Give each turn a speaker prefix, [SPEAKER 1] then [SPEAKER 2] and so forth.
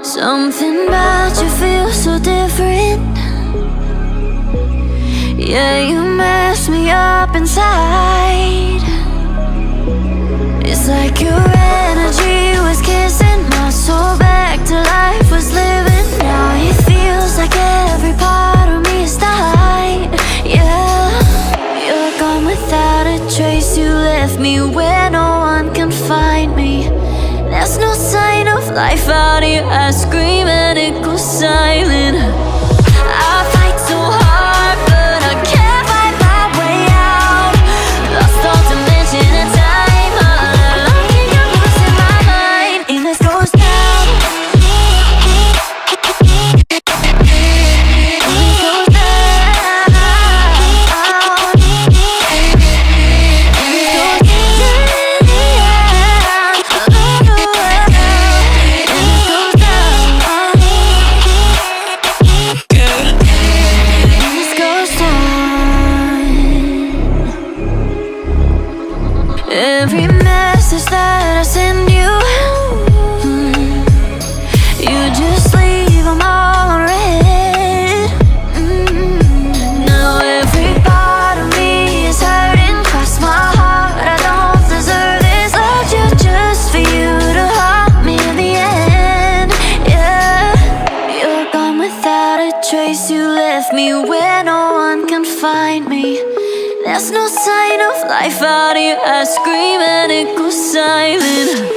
[SPEAKER 1] Something about you feels so different. Yeah, you mess me up inside. It's like your energy was kissing my soul back to life, was living. Now it feels like every part of me is died. Yeah, you're gone without a trace. You left me where no one can find me. There's no sign of life out here. I scream and it goes silent. I fight so hard, but I can't find my way out. Lost all dimension and time. All alone, keep your voice in my mind. And this goes down. Every message that I send you, you just leave them all unread. Now every part of me is hurting. Cross my heart, I don't deserve this. Loved you just for you to haunt me in the end. Yeah, you're gone without a trace. You left me where no one can find me. There's no sign of life out here. I scream and it goes silent.